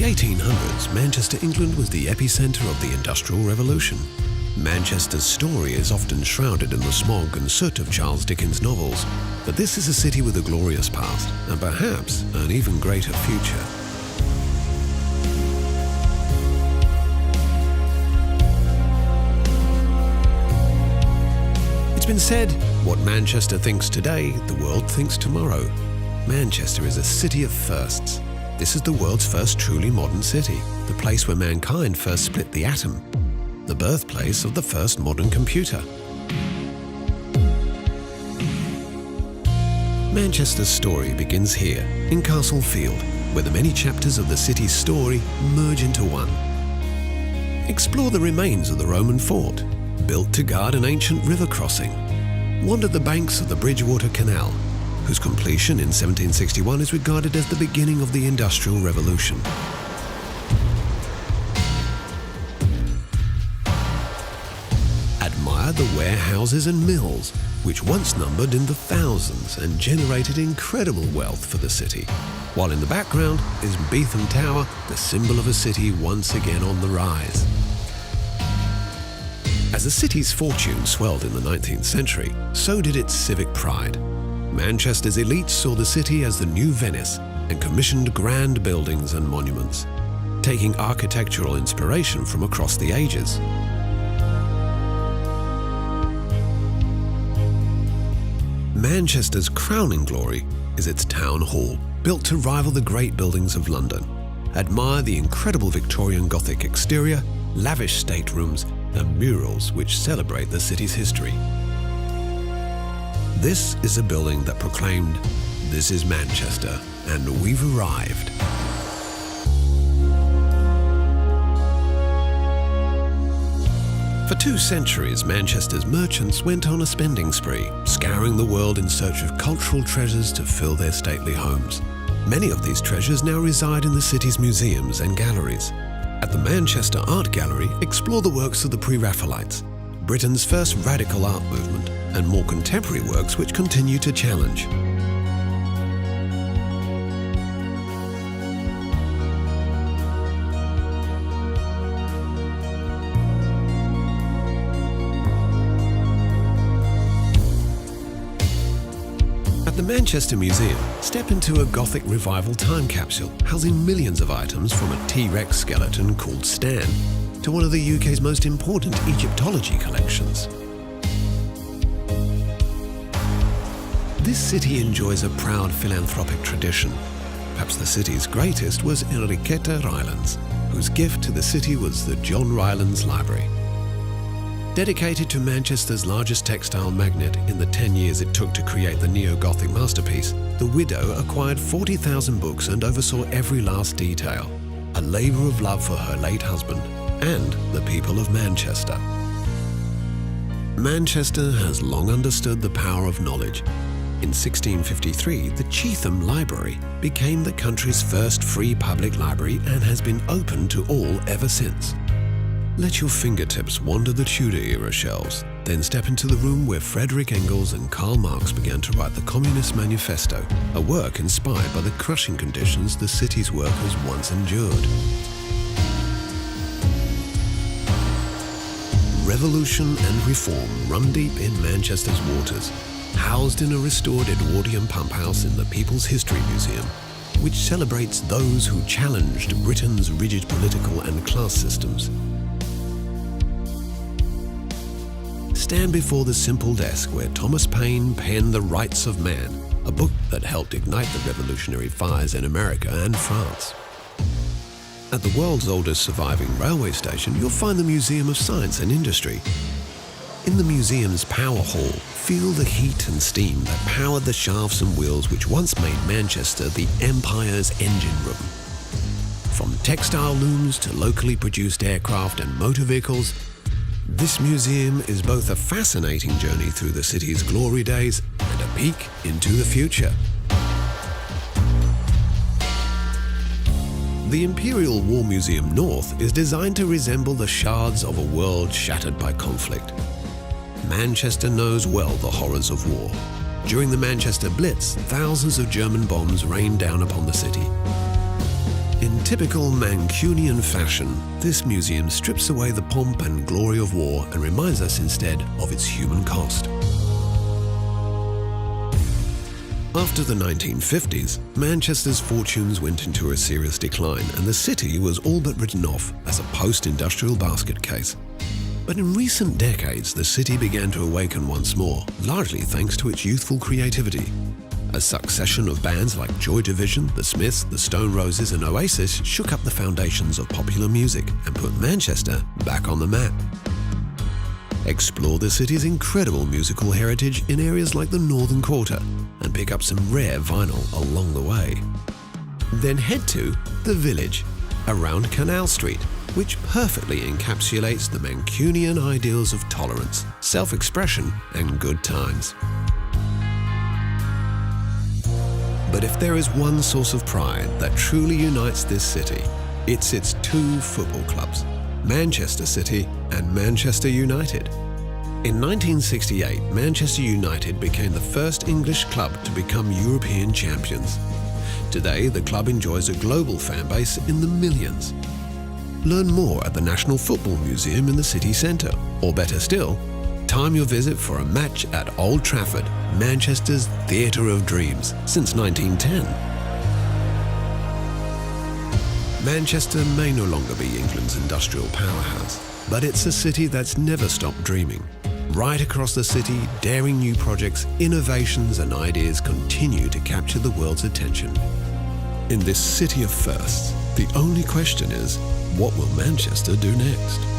1800s, Manchester, England was the epicenter of the Industrial Revolution. Manchester's story is often shrouded in the smog and soot of Charles Dickens' novels, but this is a city with a glorious past and perhaps an even greater future. It's been said, what Manchester thinks today, the world thinks tomorrow. Manchester is a city of firsts. This is the world's first truly modern city, the place where mankind first split the atom, the birthplace of the first modern computer. Manchester's story begins here, in Castlefield, where the many chapters of the city's story merge into one. Explore the remains of the Roman fort, built to guard an ancient river crossing. Wander the banks of the Bridgewater Canal, whose completion in 1761 is regarded as the beginning of the Industrial Revolution. Admire the warehouses and mills, which once numbered in the thousands and generated incredible wealth for the city, while in the background is Beetham Tower, the symbol of a city once again on the rise. As the city's fortune swelled in the 19th century, so did its civic pride. Manchester's elites saw the city as the new Venice and commissioned grand buildings and monuments, taking architectural inspiration from across the ages. Manchester's crowning glory is its town hall, built to rival the great buildings of London. Admire the incredible Victorian Gothic exterior, lavish staterooms, and murals which celebrate the city's history. This is a building that proclaimed, "This is Manchester, and we've arrived." For 2 centuries, Manchester's merchants went on a spending spree, scouring the world in search of cultural treasures to fill their stately homes. Many of these treasures now reside in the city's museums and galleries. At the Manchester Art Gallery, explore the works of the Pre-Raphaelites, Britain's first radical art movement, and more contemporary works which continue to challenge. At the Manchester Museum, step into a Gothic revival time capsule housing millions of items from a T-Rex skeleton called Stan to one of the UK's most important Egyptology collections. This city enjoys a proud philanthropic tradition. Perhaps the city's greatest was Enriqueta Rylands, whose gift to the city was the John Rylands Library. Dedicated to Manchester's largest textile magnate in the 10 years it took to create the neo-Gothic masterpiece, the widow acquired 40,000 books and oversaw every last detail, a labour of love for her late husband and the people of Manchester. Manchester has long understood the power of knowledge. In 1653, the Chetham Library became the country's first free public library and has been open to all ever since. Let your fingertips wander the Tudor-era shelves, then step into the room where Frederick Engels and Karl Marx began to write the Communist Manifesto, a work inspired by the crushing conditions the city's workers once endured. Revolution and reform run deep in Manchester's waters, housed in a restored Edwardian pump house in the People's History Museum, which celebrates those who challenged Britain's rigid political and class systems. Stand before the simple desk where Thomas Paine penned The Rights of Man, a book that helped ignite the revolutionary fires in America and France. At the world's oldest surviving railway station, you'll find the Museum of Science and Industry. In the museum's power hall, feel the heat and steam that powered the shafts and wheels which once made Manchester the Empire's engine room. From textile looms to locally produced aircraft and motor vehicles, this museum is both a fascinating journey through the city's glory days and a peek into the future. The Imperial War Museum North is designed to resemble the shards of a world shattered by conflict. Manchester knows well the horrors of war. During the Manchester Blitz, thousands of German bombs rained down upon the city. In typical Mancunian fashion, this museum strips away the pomp and glory of war and reminds us instead of its human cost. After the 1950s, Manchester's fortunes went into a serious decline and the city was all but written off as a post-industrial basket case. But in recent decades, the city began to awaken once more, largely thanks to its youthful creativity. A succession of bands like Joy Division, The Smiths, The Stone Roses and Oasis shook up the foundations of popular music and put Manchester back on the map. Explore the city's incredible musical heritage in areas like the Northern Quarter and pick up some rare vinyl along the way. Then head to The Village, around Canal Street, which perfectly encapsulates the Mancunian ideals of tolerance, self-expression and good times. But if there is one source of pride that truly unites this city, it's its two football clubs, Manchester City and Manchester United. In 1968, Manchester United became the first English club to become European champions. Today, the club enjoys a global fan base in the millions. Learn more at the National Football Museum in the city centre, or better still, time your visit for a match at Old Trafford, Manchester's theatre of dreams since 1910. Manchester may no longer be England's industrial powerhouse, but it's a city that's never stopped dreaming. Right across the city, daring new projects, innovations and ideas continue to capture the world's attention. In this city of firsts, the only question is, what will Manchester do next?